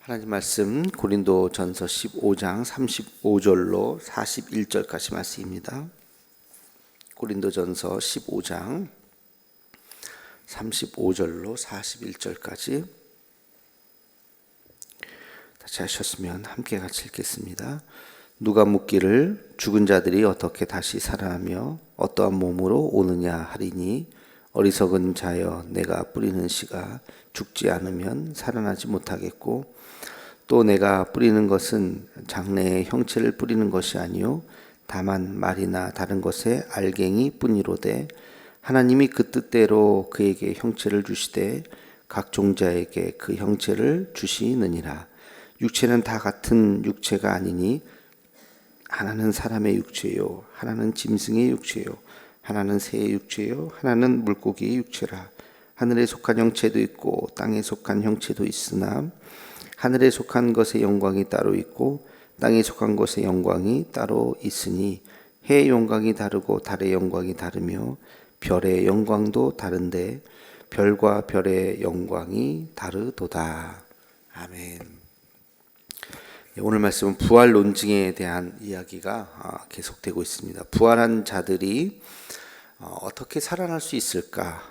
하나님 말씀 고린도전서 15장 35절로 41절까지 말씀입니다. 고린도전서 15장 35절로 41절까지 다시 하셨으면 함께 같이 읽겠습니다. 누가 묻기를 죽은 자들이 어떻게 다시 살아나며 어떠한 몸으로 오느냐 하리니 어리석은 자여 내가 뿌리는 씨가 죽지 않으면 살아나지 못하겠고 또 내가 뿌리는 것은 장래의 형체를 뿌리는 것이 아니요 다만 말이나 다른 것의 알갱이 뿐이로되 하나님이 그 뜻대로 그에게 형체를 주시되 각 종자에게 그 형체를 주시느니라. 육체는 다 같은 육체가 아니니 하나는 사람의 육체요 하나는 짐승의 육체요 하나는 새의 육체요 하나는 물고기의 육체라. 하늘에 속한 형체도 있고 땅에 속한 형체도 있으나 하늘에 속한 것의 영광이 따로 있고 땅에 속한 것의 영광이 따로 있으니 해의 영광이 다르고 달의 영광이 다르며 별의 영광도 다른데 별과 별의 영광이 다르도다. 아멘. 오늘 말씀은 부활 논증에 대한 이야기가 계속되고 있습니다. 부활한 자들이 어떻게 살아날 수 있을까?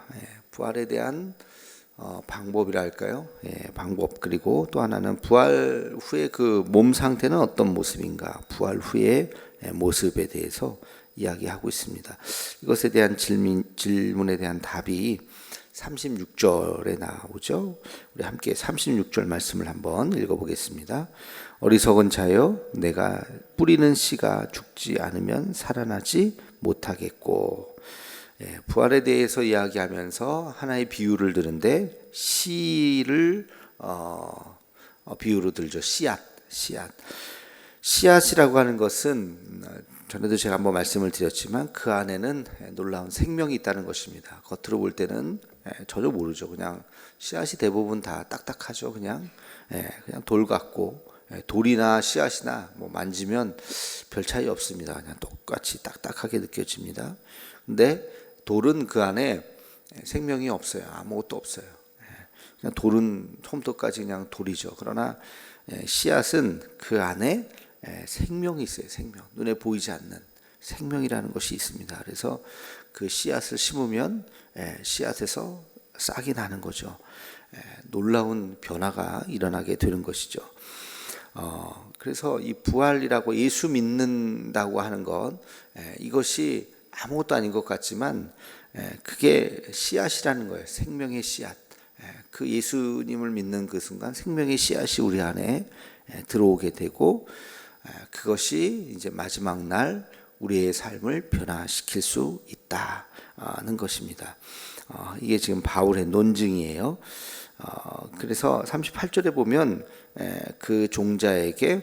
부활에 대한 방법이랄까요? 방법. 그리고 또 하나는 부활 후에 그 몸 상태는 어떤 모습인가? 부활 후의 모습에 대해서 이야기하고 있습니다. 이것에 대한 질문에 대한 답이 36절에 나오죠. 우리 함께 36절 말씀을 한번 읽어보겠습니다. 어리석은 자여 내가 뿌리는 씨가 죽지 않으면 살아나지 못하겠고. 부활에 대해서 이야기하면서 하나의 비유를 드는데 씨를 비유로 들죠. 씨앗이라고 하는 것은 전에도 제가 한번 말씀을 드렸지만 그 안에는 놀라운 생명이 있다는 것입니다. 겉으로 볼 때는 전혀 모르죠. 그냥 씨앗이 대부분 다 딱딱하죠. 그냥 돌 같고 돌이나 씨앗이나 뭐 만지면 별 차이 없습니다. 그냥 똑같이 딱딱하게 느껴집니다. 근데 돌은 그 안에 생명이 없어요. 아무것도 없어요. 그냥 돌은 처음부터까지 그냥 돌이죠. 그러나 씨앗은 그 안에 생명이 있어요. 생명. 눈에 보이지 않는 생명이라는 것이 있습니다. 그래서 그 씨앗을 심으면 씨앗에서 싹이 나는 거죠. 놀라운 변화가 일어나게 되는 것이죠. 그래서 이 부활이라고 예수 믿는다고 하는 것, 이것이 아무것도 아닌 것 같지만 그게 씨앗이라는 거예요. 생명의 씨앗. 그 예수님을 믿는 그 순간 생명의 씨앗이 우리 안에 들어오게 되고 그것이 이제 마지막 날 우리의 삶을 변화시킬 수 있다는 것입니다. 이게 지금 바울의 논증이에요. 그래서 38절에 보면 그 종자에게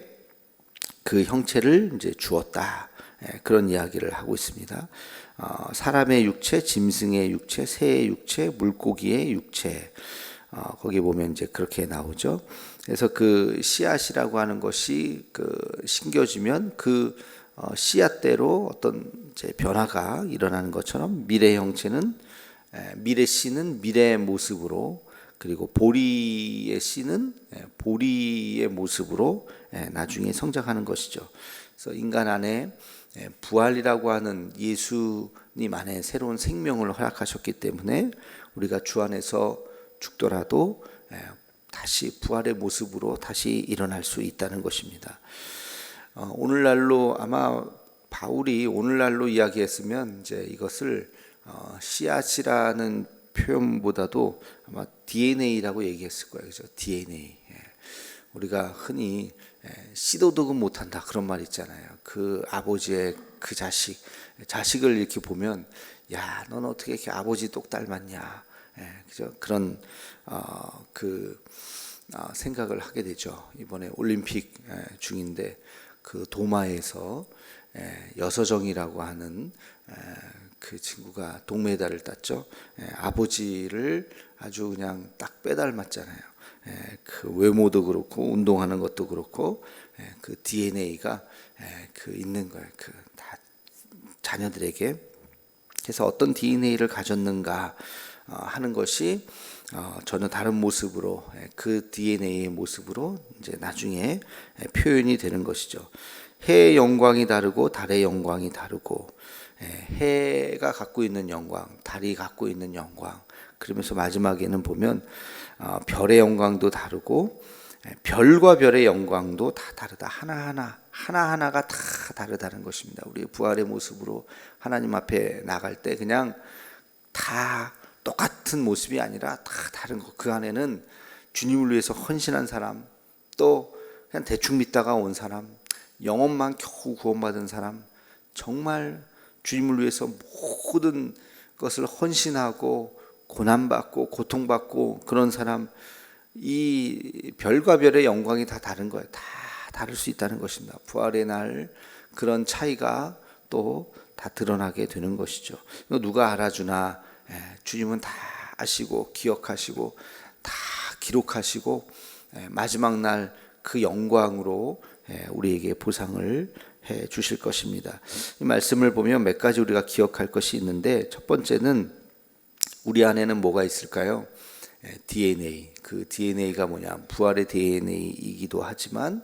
그 형체를 이제 주었다. 그런 이야기를 하고 있습니다. 사람의 육체, 짐승의 육체, 새의 육체, 물고기의 육체. 거기 보면 이제 그렇게 나오죠. 그래서 그 씨앗이라고 하는 것이 심겨지면 그 씨앗대로 어떤 이제 변화가 일어나는 것처럼 미래 형체는 미래 씨는 미래의 모습으로 그리고 보리의 씨는 보리의 모습으로 나중에 성장하는 것이죠. 그래서 인간 안에 부활이라고 하는 예수님 안에 새로운 생명을 허락하셨기 때문에 우리가 주 안에서 죽더라도 다시 부활의 모습으로 다시 일어날 수 있다는 것입니다. 오늘날로 아마 바울이 오늘날로 이야기했으면 이제 이것을 씨앗이라는 표현보다도 아마 DNA라고 얘기했을 거예요. 그죠? DNA. 우리가 흔히 씨도 득은 못한다 그런 말 있잖아요. 그 아버지의 그 자식을 이렇게 보면 야, 넌 어떻게 이렇게 아버지 똑 닮았냐, 그죠? 그런 생각을 하게 되죠. 이번에 올림픽 중인데 그 도마에서 여서정이라고 하는 그 친구가 동메달을 땄죠. 아버지를 아주 그냥 딱 빼닮았잖아요. 그 외모도 그렇고 운동하는 것도 그렇고 그 DNA가 그 있는 거예요. 그 다 자녀들에게. 그래서 어떤 DNA를 가졌는가 하는 것이 전혀 다른 모습으로 그 DNA의 모습으로 이제 나중에 표현이 되는 것이죠. 해의 영광이 다르고 달의 영광이 다르고 해가 갖고 있는 영광, 달이 갖고 있는 영광, 그러면서 마지막에는 보면 별의 영광도 다르고 별과 별의 영광도 다 다르다. 하나하나가 다 다르다는 것입니다. 우리 부활의 모습으로 하나님 앞에 나갈 때 그냥 다 똑같은 모습이 아니라 다 다른 것. 그 안에는 주님을 위해서 헌신한 사람, 또 그냥 대충 믿다가 온 사람, 영혼만 겨우 구원받은 사람, 정말 주님을 위해서 모든 것을 헌신하고 고난받고 고통받고 그런 사람, 이 별과 별의 영광이 다 다른 거예요. 다 다를 수 있다는 것입니다. 부활의 날 그런 차이가 또 다 드러나게 되는 것이죠. 누가 알아주나? 주님은 다 아시고 기억하시고 다 기록하시고 마지막 날 그 영광으로 우리에게 보상을 해 주실 것입니다. 이 말씀을 보면 몇 가지 우리가 기억할 것이 있는데, 첫 번째는 우리 안에는 뭐가 있을까요? DNA. 그 DNA가 뭐냐? 부활의 DNA이기도 하지만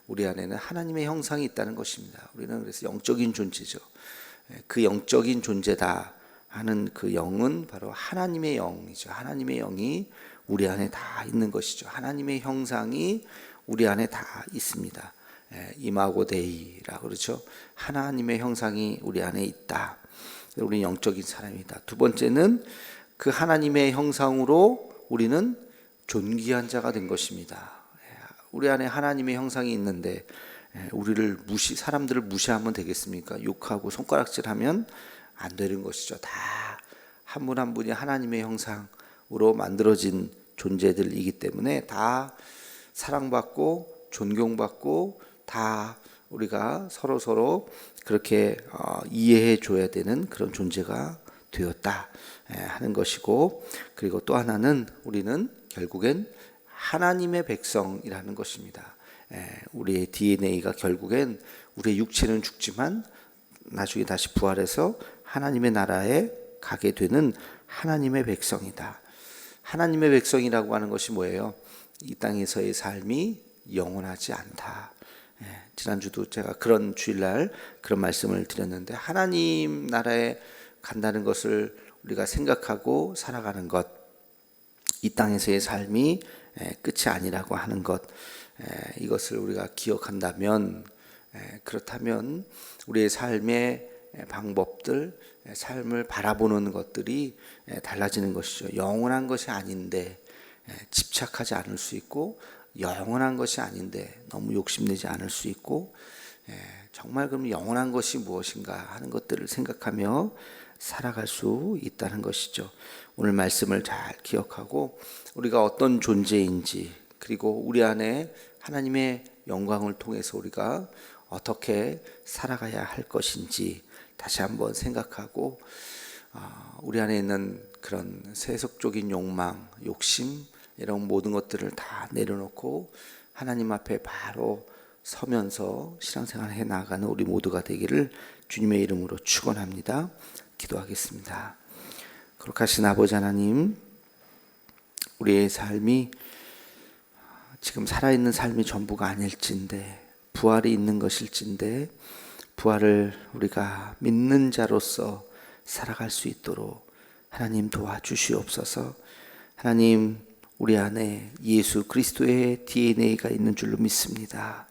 우리 안에는 하나님의 형상이 있다는 것입니다. 우리는 그래서 영적인 존재죠. 그 영적인 존재다 하는 그 영은 바로 하나님의 영이죠. 하나님의 영이 우리 안에 다 있는 것이죠. 하나님의 형상이 우리 안에 다 있습니다. 이마고 데이라 그러죠. 하나님의 형상이 우리 안에 있다. 우리는 영적인 사람이다. 두 번째는 그 하나님의 형상으로 우리는 존귀한 자가 된 것입니다. 우리 안에 하나님의 형상이 있는데 우리를 사람들을 무시하면 되겠습니까? 욕하고 손가락질하면 안 되는 것이죠. 다 한 분 한 분이 하나님의 형상으로 만들어진 존재들이기 때문에 다 사랑받고 존경받고 다 우리가 서로 그렇게 이해해 줘야 되는 그런 존재가 되었다 하는 것이고, 그리고 또 하나는 우리는 결국엔 하나님의 백성이라는 것입니다. 우리의 DNA가 결국엔 우리의 육체는 죽지만 나중에 다시 부활해서 하나님의 나라에 가게 되는 하나님의 백성이다. 하나님의 백성이라고 하는 것이 뭐예요? 이 땅에서의 삶이 영원하지 않다. 지난주도 제가 그런 주일날 그런 말씀을 드렸는데, 하나님 나라에 간다는 것을 우리가 생각하고 살아가는 것, 이 땅에서의 삶이 끝이 아니라고 하는 것, 이것을 우리가 기억한다면, 그렇다면 우리의 삶의 방법들, 삶을 바라보는 것들이 달라지는 것이죠. 영원한 것이 아닌데 집착하지 않을 수 있고, 영원한 것이 아닌데 너무 욕심내지 않을 수 있고, 정말 그럼 영원한 것이 무엇인가 하는 것들을 생각하며 살아갈 수 있다는 것이죠. 오늘 말씀을 잘 기억하고 우리가 어떤 존재인지, 그리고 우리 안에 하나님의 영광을 통해서 우리가 어떻게 살아가야 할 것인지 다시 한번 생각하고, 우리 안에 있는 그런 세속적인 욕망, 욕심, 이런 모든 것들을 다 내려놓고 하나님 앞에 바로 서면서 신앙생활 해 나가는 우리 모두가 되기를 주님의 이름으로 축원합니다. 기도하겠습니다. 거룩하신 아버지 하나님, 우리의 삶이 지금 살아있는 삶이 전부가 아닐진데, 부활이 있는 것일진데, 부활을 우리가 믿는 자로서 살아갈 수 있도록 하나님 도와주시옵소서. 하나님, 우리 안에 예수 그리스도의 DNA가 있는 줄로 믿습니다.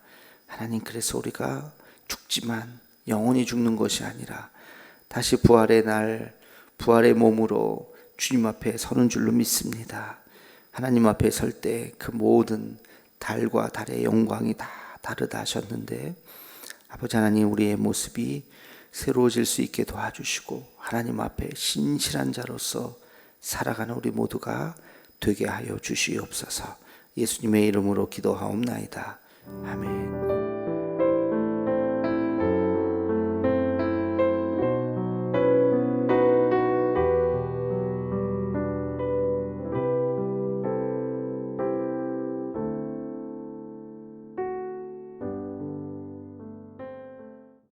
하나님, 그래서 우리가 죽지만 영원히 죽는 것이 아니라 다시 부활의 날, 부활의 몸으로 주님 앞에 서는 줄로 믿습니다. 하나님 앞에 설 때 그 모든 달과 달의 영광이 다 다르다 하셨는데, 아버지 하나님, 우리의 모습이 새로워질 수 있게 도와주시고 하나님 앞에 신실한 자로서 살아가는 우리 모두가 되게 하여 주시옵소서. 예수님의 이름으로 기도하옵나이다. 아멘.